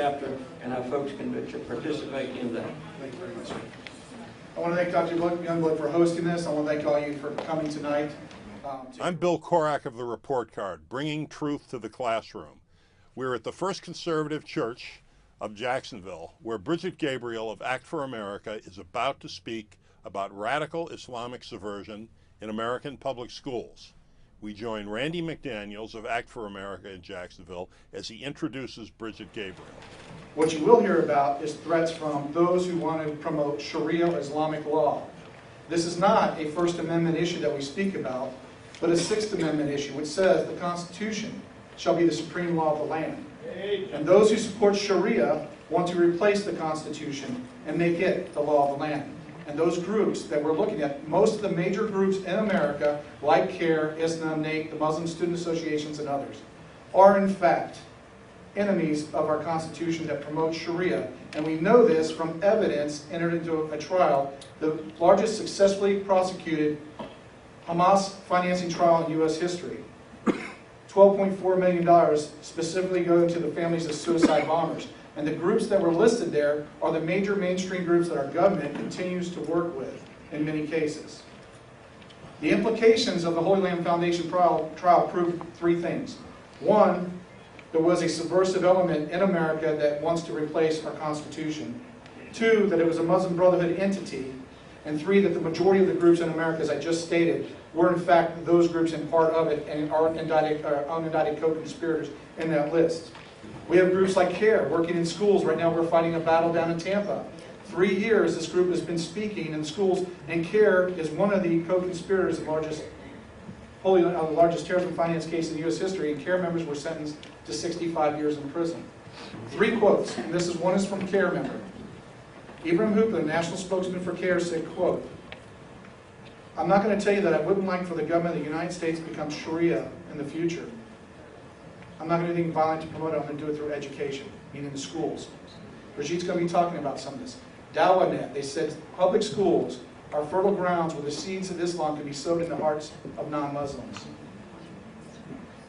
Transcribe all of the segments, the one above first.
chapter and how folks can participate in that. Thank you very much. I want to thank Dr. Youngblood for hosting this. I want to thank all of you for coming tonight. I'm Bill Korak of the Report Card, bringing truth to the classroom. We're at the First Conservative Church of Jacksonville, where Brigitte Gabriel of Act for America is about to speak about radical Islamic subversion in American public schools. We join Randy McDaniels of Act for America in Jacksonville as he introduces Brigitte Gabriel. What you will hear about is threats from those who want to promote Sharia Islamic law. This is not a First Amendment issue that we speak about, but a Sixth Amendment issue, which says the Constitution shall be the supreme law of the land. And those who support Sharia want to replace the Constitution and make it the law of the land. And those groups that we're looking at, most of the major groups in America, like CARE, Islam, NATE, the Muslim Student Associations, and others, are in fact enemies of our Constitution that promote Sharia. And we know this from evidence entered into a trial, the largest successfully prosecuted Hamas financing trial in U.S. history. $12.4 million specifically going to the families of suicide bombers. And the groups that were listed there are the major mainstream groups that our government continues to work with in many cases. The implications of the Holy Land Foundation trial proved three things. One, there was a subversive element in America that wants to replace our Constitution. Two, that it was a Muslim Brotherhood entity. And three, that the majority of the groups in America, as I just stated, were in fact those groups and part of it and are unindicted co-conspirators in that list. We have groups like CARE working in schools. Right now we're fighting a battle down in Tampa. 3 years this group has been speaking in schools, and CARE is one of the co-conspirators, the largest terrorism finance case in U.S. history, and CARE members were sentenced to 65 years in prison. 3 quotes, and one is from CARE member. Ibrahim Hoopla, national spokesman for CARE, said, quote, "I'm not going to tell you that I wouldn't like for the government of the United States to become Sharia in the future. I'm not going to do anything violent to promote it. I'm going to do it through education, meaning the schools." Brigitte's going to be talking about some of this. Dawanet, they said public schools are fertile grounds where the seeds of Islam can be sowed in the hearts of non-Muslims.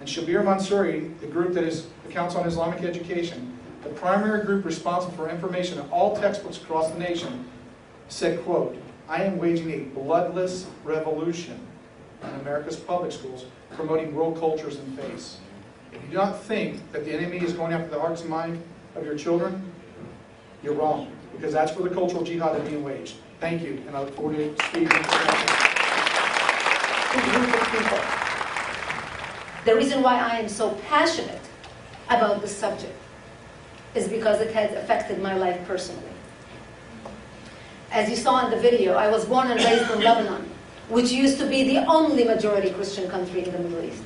And Shabbir Mansuri, the group that is the Council on Islamic Education, the primary group responsible for information in all textbooks across the nation, said, quote, "I am waging a bloodless revolution in America's public schools, promoting world cultures and faiths." If you do not think that the enemy is going after the hearts and mind of your children, you're wrong, because that's where the cultural jihad is being waged. Thank you, and I look forward to speaking. The reason why I am so passionate about this subject is because it has affected my life personally. As you saw in the video, I was born and raised in Lebanon, which used to be the only majority Christian country in the Middle East.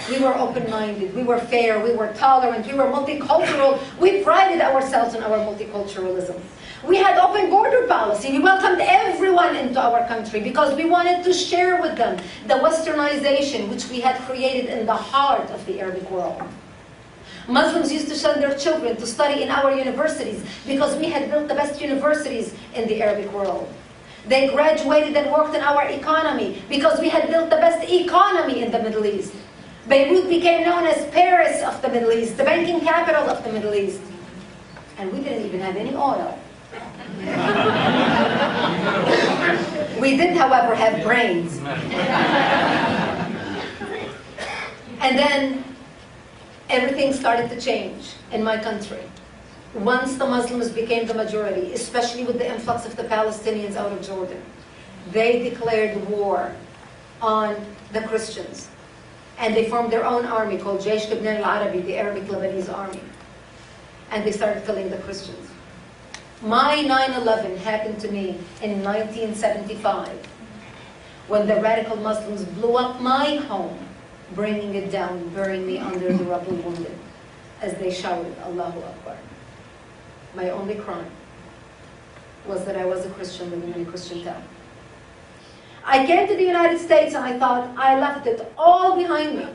We were open-minded, we were fair, we were tolerant, we were multicultural. We prided ourselves on our multiculturalism. We had open border policy. We welcomed everyone into our country because we wanted to share with them the westernization which we had created in the heart of the Arabic world. Muslims used to send their children to study in our universities because we had built the best universities in the Arabic world. They graduated and worked in our economy because we had built the best economy in the Middle East. Beirut became known as Paris of the Middle East, the banking capital of the Middle East. And we didn't even have any oil. We did, however, have brains. And then everything started to change in my country. Once the Muslims became the majority, especially with the influx of the Palestinians out of Jordan, they declared war on the Christians. And they formed their own army called Jaysh Libnan al-Arabi, the Arabic Lebanese army. And they started killing the Christians. My 9/11 happened to me in 1975, when the radical Muslims blew up my home, bringing it down, burying me under the rubble wounded, as they shouted, Allahu Akbar. My only crime was that I was a Christian living in a Christian town. I came to the United States and I thought, I left it all behind me.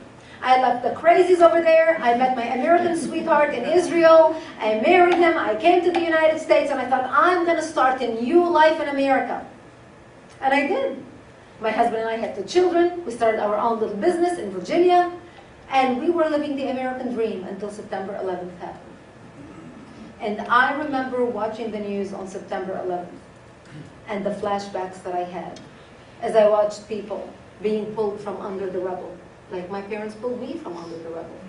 I left the crazies over there. I met my American sweetheart in Israel. I married him. I came to the United States and I thought, I'm going to start a new life in America. And I did. My husband and I had 2 children. We started our own little business in Virginia. And we were living the American dream until September 11th happened. And I remember watching the news on September 11th and the flashbacks that I had as I watched people being pulled from under the rubble, like my parents pulled me from under the rubble.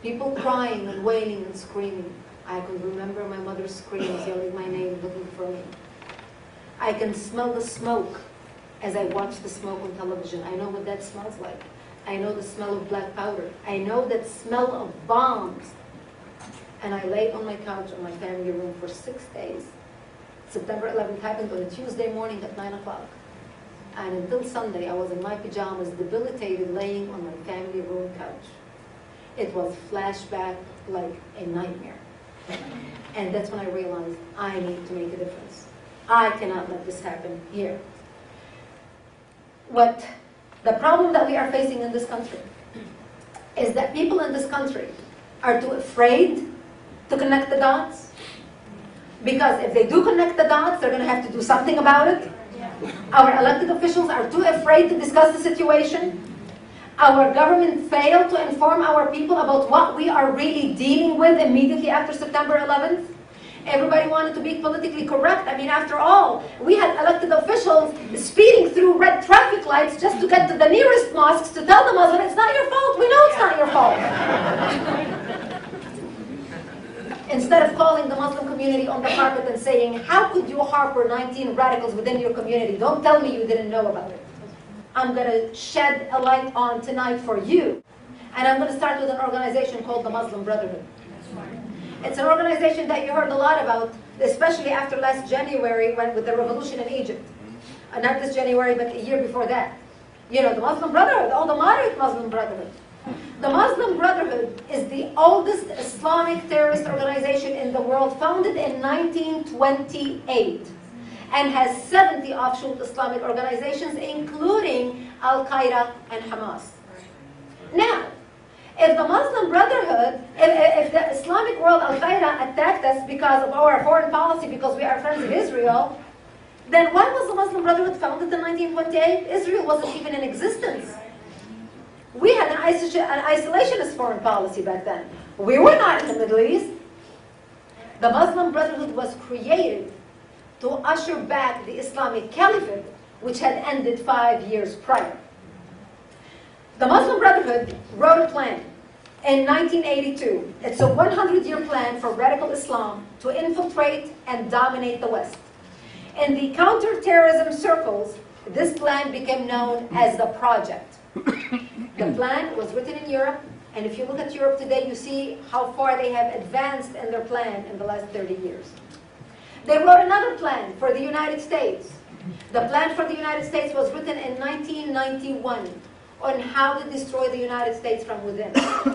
People crying and wailing and screaming. I can remember my mother's screams, yelling my name, looking for me. I can smell the smoke as I watch the smoke on television. I know what that smells like. I know the smell of black powder. I know that smell of bombs. And I laid on my couch in my family room for 6 days. September 11th happened on a Tuesday morning at 9 o'clock. And until Sunday, I was in my pajamas, debilitated, laying on my family room couch. It was flashback like a nightmare. And that's when I realized I need to make a difference. I cannot let this happen here. The problem that we are facing in this country is that people in this country are too afraid to connect the dots. Because if they do connect the dots, they're going to have to do something about it. Our elected officials are too afraid to discuss the situation. Our government failed to inform our people about what we are really dealing with immediately after September 11th. Everybody wanted to be politically correct. I mean, after all, we had elected officials speeding through red traffic lights just to get to the nearest mosques to tell the Muslim, it's not your fault, we know it's not your fault. Instead of calling the Muslim community on the carpet and saying, how could you harbor 19 radicals within your community? Don't tell me you didn't know about it. I'm going to shed a light on tonight for you. And I'm going to start with an organization called the Muslim Brotherhood. It's an organization that you heard a lot about, especially after last January with the revolution in Egypt. Not this January, but a year before that. You know, the Muslim Brotherhood, the moderate Muslim Brotherhood. The Muslim Brotherhood is the oldest Islamic terrorist organization in the world, founded in 1928, and has 70 offshoot Islamic organizations, including Al-Qaeda and Hamas. Now, if the Muslim Brotherhood, if the Islamic world, Al-Qaeda, attacked us because of our foreign policy, because we are friends of Israel, then why was the Muslim Brotherhood founded in 1928? Israel wasn't even in existence. We had an isolationist foreign policy back then. We were not in the Middle East. The Muslim Brotherhood was created to usher back the Islamic Caliphate, which had ended 5 years prior. The Muslim Brotherhood wrote a plan in 1982. It's a 100-year plan for radical Islam to infiltrate and dominate the West. In the counterterrorism circles, this plan became known as the Project. The plan was written in Europe, and if you look at Europe today, you see how far they have advanced in their plan in the last 30 years. They wrote another plan for the United States. The plan for the United States was written in 1991 on how to destroy the United States from within.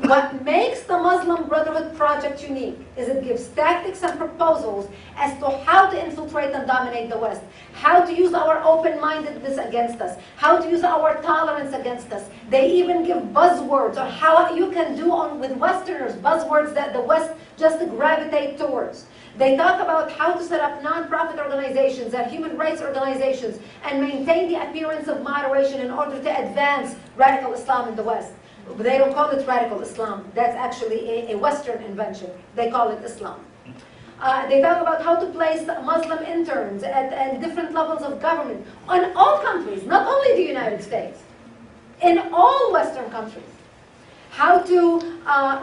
What makes the Muslim Brotherhood Project unique is it gives tactics and proposals as to how to infiltrate and dominate the West, how to use our open-mindedness against us, how to use our tolerance against us. They even give buzzwords on how you can do with Westerners, buzzwords that the West just gravitate towards. They talk about how to set up non-profit organizations and human rights organizations and maintain the appearance of moderation in order to advance radical Islam in the West. They don't call it radical Islam. That's actually a Western invention. They call it Islam. They talk about how to place Muslim interns at different levels of government in all countries, not only the United States, in all Western countries. How to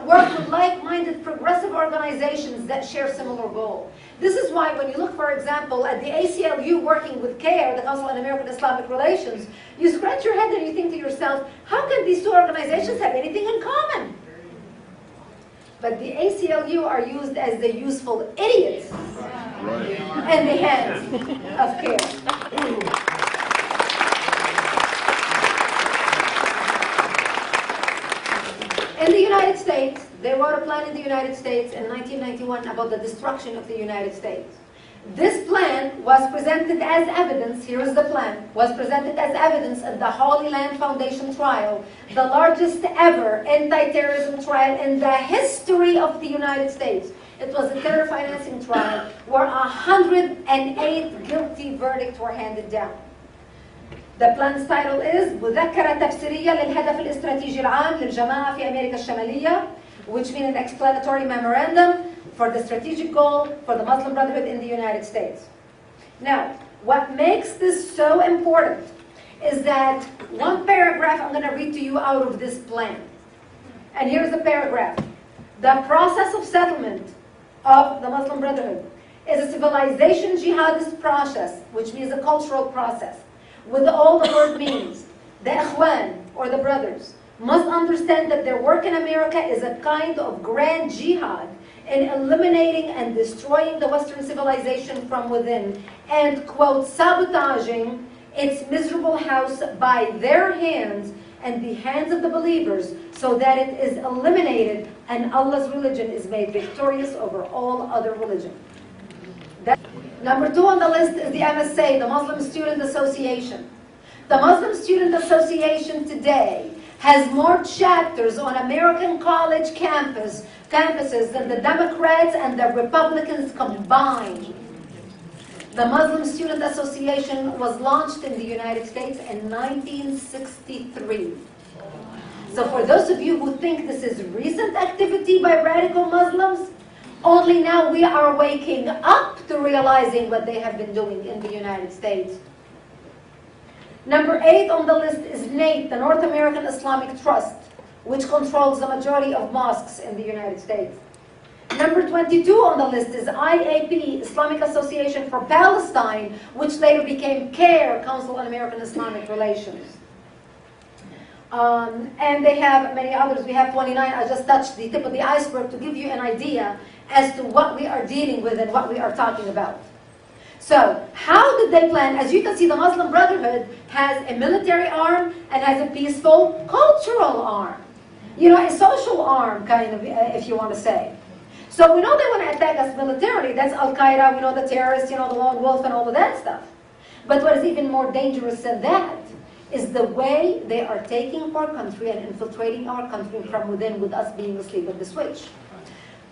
work with like-minded progressive organizations that share similar goals. This is why when you look, for example, at the ACLU working with CARE, the Council on American Islamic Relations, you scratch your head and you think to yourself, how can these two organizations have anything in common? But the ACLU are used as the useful idiots in the hands of CARE. In the United States, they wrote a plan in the United States in 1991 about the destruction of the United States. This plan was presented as evidence, here is the plan, was presented as evidence at the Holy Land Foundation trial, the largest ever anti-terrorism trial in the history of the United States. It was a terror financing trial where 108 guilty verdicts were handed down. The plan's title is مذكرة تفسيرية للهدف الاستراتيجي العام للجماعة في أمريكا الشمالية, which means an explanatory memorandum for the strategic goal for the Muslim Brotherhood in the United States. Now, what makes this so important is that one paragraph I'm going to read to you out of this plan. And here's the paragraph. The process of settlement of the Muslim Brotherhood is a civilization jihadist process, which means a cultural process, with all the word means. The ikhwan, or the brothers, must understand that their work in America is a kind of grand jihad in eliminating and destroying the Western civilization from within and, quote, sabotaging its miserable house by their hands and the hands of the believers so that it is eliminated and Allah's religion is made victorious over all other religions. Number 2 on the list is the MSA, the Muslim Student Association. The Muslim Student Association today has more chapters on American college campuses than the Democrats and the Republicans combined. The Muslim Student Association was launched in the United States in 1963. So for those of you who think this is recent activity by radical Muslims, only now we are waking up to realizing what they have been doing in the United States. Number 8 on the list is NATE, the North American Islamic Trust, which controls the majority of mosques in the United States. Number 22 on the list is IAP, Islamic Association for Palestine, which later became CARE, Council on American Islamic Relations. And they have many others. We have 29. I just touched the tip of the iceberg to give you an idea as to what we are dealing with and what we are talking about. So, how did they plan? As you can see, the Muslim Brotherhood has a military arm and has a peaceful cultural arm. You know, a social arm, kind of, if you want to say. So we know they want to attack us militarily. That's Al-Qaeda, we know the terrorists, you know, the lone wolf and all of that stuff. But what is even more dangerous than that is the way they are taking our country and infiltrating our country from within with us being asleep at the switch.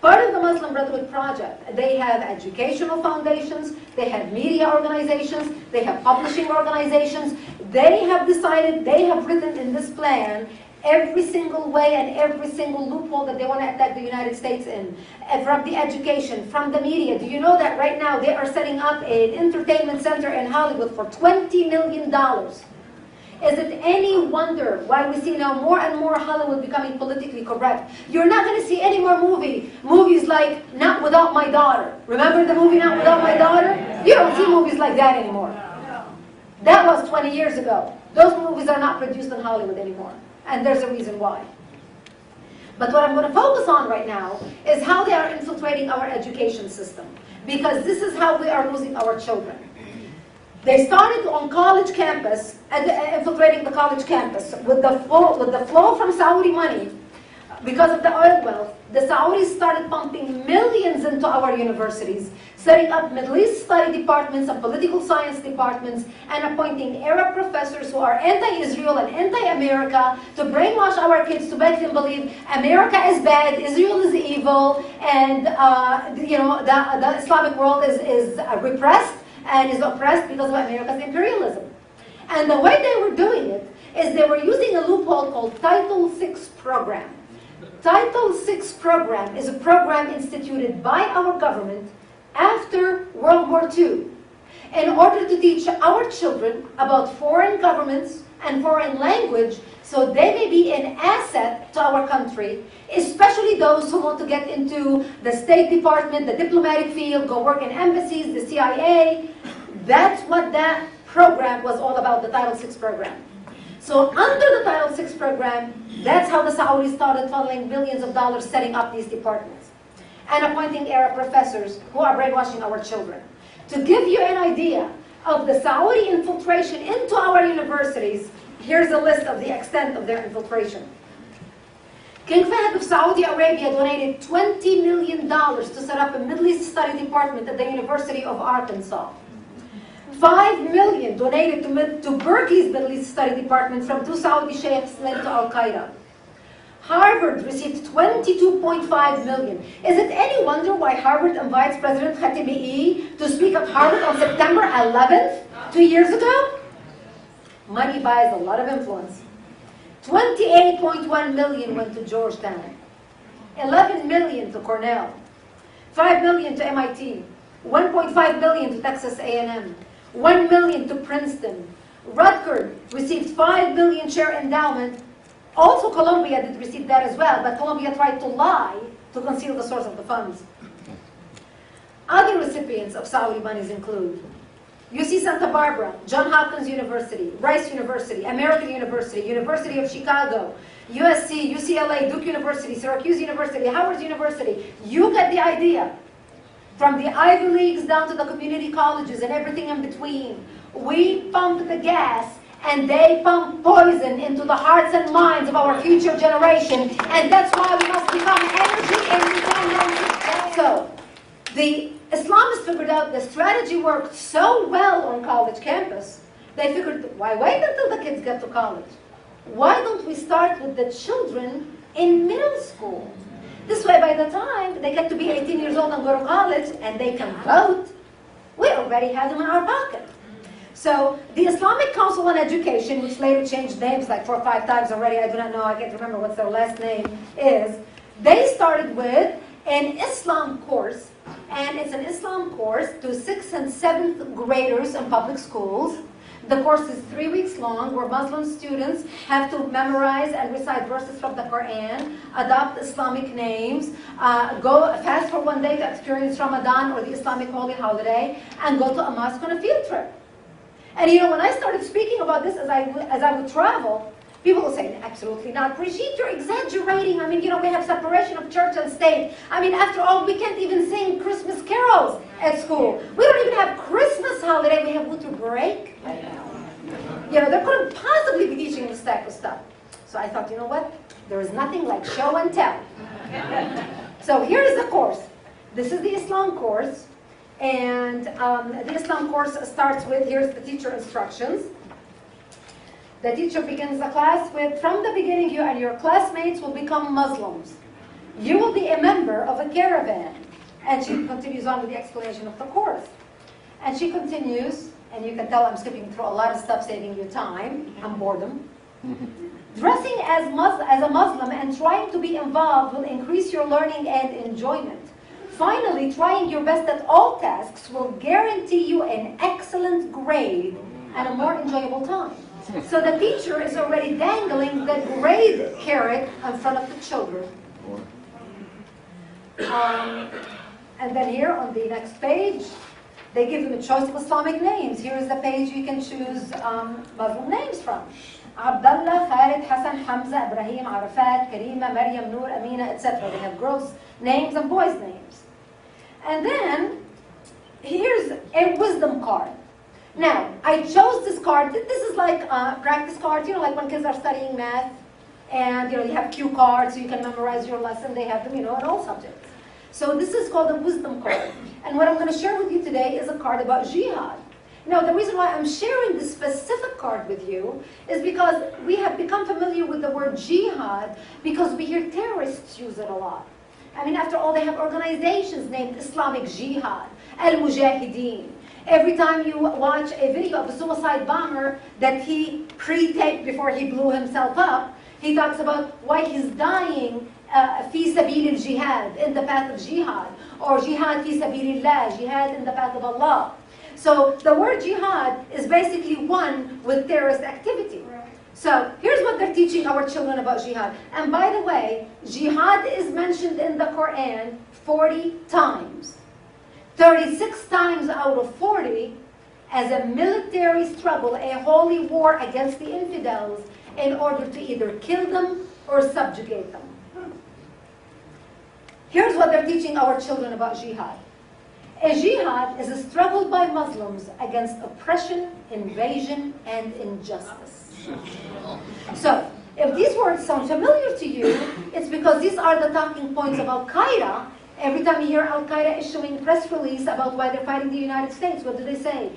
Part of the Muslim Brotherhood project, they have educational foundations, they have media organizations, they have publishing organizations. They have decided, they have written in this plan every single way and every single loophole that they want to attack the United States in. From the education, from the media. Do you know that right now they are setting up an entertainment center in Hollywood for $20 million? Is it any wonder why we see now more and more Hollywood becoming politically correct? You're not going to see any more movies like Not Without My Daughter. Remember the movie Not Without My Daughter? You don't see movies like that anymore. That was 20 years ago. Those movies are not produced in Hollywood anymore. And there's a reason why. But what I'm going to focus on right now is how they are infiltrating our education system. Because this is how we are losing our children. They started on college campus, infiltrating the college campus with the flow from Saudi money. Because of the oil wealth, the Saudis started pumping millions into our universities, setting up Middle East study departments and political science departments, and appointing Arab professors who are anti-Israel and anti-America to brainwash our kids to make them believe America is bad, Israel is evil, and the Islamic world is repressed and is oppressed because of America's imperialism. And the way they were doing it is they were using a loophole called Title VI program. Title VI program is a program instituted by our government after World War II in order to teach our children about foreign governments and foreign language so they may be an asset to our country, especially those who want to get into the State Department, the diplomatic field, go work in embassies, the CIA. That's what that program was all about, the Title VI program. So under the Title VI program, that's how the Saudis started funneling billions of dollars setting up these departments and appointing Arab professors who are brainwashing our children. To give you an idea of the Saudi infiltration into our universities, here's a list of the extent of their infiltration. King Fahd of Saudi Arabia donated $20 million to set up a Middle East study department at the University of Arkansas. $5 million donated to Berkeley's Middle East Study Department from 2 Saudi sheikhs linked to Al-Qaeda. Harvard received $22.5 million. Is it any wonder why Harvard invites President Khatami to speak at Harvard on September 11th, 2 years ago? Money buys a lot of influence. $28.1 million went to Georgetown. $11 million to Cornell. $5 million to MIT, $1.5 million to Texas A&M, $1 million to Princeton. Rutgers received $5 million share endowment. Also Columbia did receive that as well, but Columbia tried to lie to conceal the source of the funds. Other recipients of Saudi monies include UC Santa Barbara, Johns Hopkins University, Rice University, American University, University of Chicago, USC, UCLA, Duke University, Syracuse University, Howard University. You get the idea. From the Ivy Leagues down to the community colleges and everything in between. We pump the gas and they pump poison into the hearts and minds of our future generation. And that's why we must become energy independent. So, the Islamists figured out the strategy worked so well on college campus, they figured, why wait until the kids get to college? Why don't we start with the children in middle school? This way, by the time they get to be 18 years old and go to college and they can vote, we already have them in our pocket. So the Islamic Council on Education, which later changed names like 4 or 5 times already, I do not know, I can't remember what their last name is, they started with an Islam course, and it's an Islam course to 6th and 7th graders in public schools. The course is 3 weeks long, where Muslim students have to memorize and recite verses from the Quran, adopt Islamic names, go fast for 1 day to experience Ramadan or the Islamic holy holiday, and go to a mosque on a field trip. And you know, when I started speaking about this as I would travel, people will say, absolutely not. Brigitte, you're exaggerating. I mean, you know, we have separation of church and state. I mean, after all, we can't even sing Christmas carols at school. We don't even have Christmas holiday. We have winter break. You know, they couldn't possibly be teaching this type of stuff. So I thought, you know what? There is nothing like show and tell. So here is the course. This is the Islam course. And the Islam course starts with, here's the teacher instructions. The teacher begins the class with, from the beginning, you and your classmates will become Muslims. You will be a member of a caravan. And she continues on with the explanation of the course. And she continues, and you can tell I'm skipping through a lot of stuff, saving you time and boredom. Dressing as a Muslim and trying to be involved will increase your learning and enjoyment. Finally, trying your best at all tasks will guarantee you an excellent grade and a more enjoyable time. So the teacher is already dangling the grade carrot in front of the children. And then here on the next page, they give them a choice of Islamic names. Here is the page you can choose Muslim names from. Abdullah, Khalid, Hassan, Hamza, Ibrahim, Arafat, Karima, Maryam, Noor, Amina, etc. They have girls' names and boys' names. And then, here's a wisdom card. Now, I chose this card. This is like a practice card, you know, like when kids are studying math. And, you know, you have cue cards so you can memorize your lesson. They have them, you know, in all subjects. So this is called a wisdom card. And what I'm going to share with you today is a card about jihad. Now, the reason why I'm sharing this specific card with you is because we have become familiar with the word jihad because we hear terrorists use it a lot. I mean, after all, they have organizations named Islamic Jihad, Al-Mujahideen. Every time you watch a video of a suicide bomber that he pre-taped before he blew himself up, he talks about why he's dying fi sabil al-jihad, in the path of jihad, or jihad fi sabilillah, jihad in the path of Allah. So the word jihad is basically one with terrorist activity. So here's what they're teaching our children about jihad. And by the way, jihad is mentioned in the Quran 40 times. 36 times out of 40 as a military struggle, a holy war against the infidels in order to either kill them or subjugate them. Here's what they're teaching our children about jihad. A jihad is a struggle by Muslims against oppression, invasion, and injustice. So, if these words sound familiar to you, it's because these are the talking points of Al-Qaeda. Every time you hear Al-Qaeda issuing press release about why they're fighting the United States, what do they say?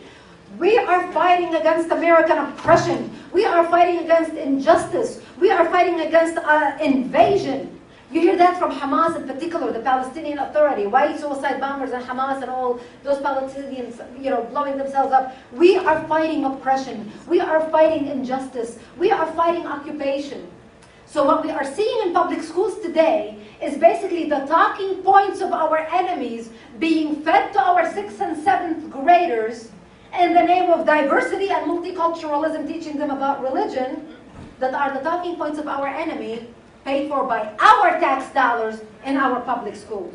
We are fighting against American oppression. We are fighting against injustice. We are fighting against invasion. You hear that from Hamas in particular, the Palestinian Authority. Why suicide bombers and Hamas and all those Palestinians, you know, blowing themselves up? We are fighting oppression. We are fighting injustice. We are fighting occupation. So what we are seeing in public schools today is basically the talking points of our enemies being fed to our 6th and 7th graders in the name of diversity and multiculturalism, teaching them about religion, that are the talking points of our enemy, paid for by our tax dollars in our public schools.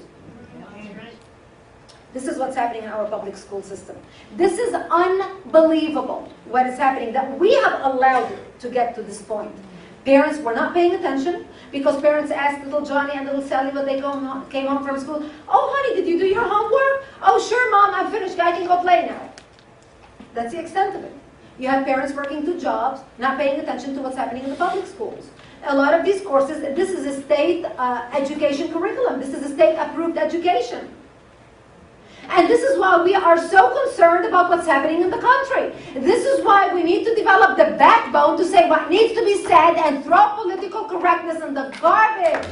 This is what's happening in our public school system. This is unbelievable what is happening, that we have allowed it to get to this point. Parents were not paying attention because parents asked little Johnny and little Sally when they came home from school, "Oh, honey, did you do your homework?" "Oh, sure, Mom, I'm finished. I can go play now." That's the extent of it. You have parents working 2 jobs, not paying attention to what's happening in the public schools. A lot of these courses, this is a state education curriculum. This is a state-approved education. And this is why we are so concerned about what's happening in the country. This is why we need to develop the backbone to say what needs to be said and throw political correctness in the garbage.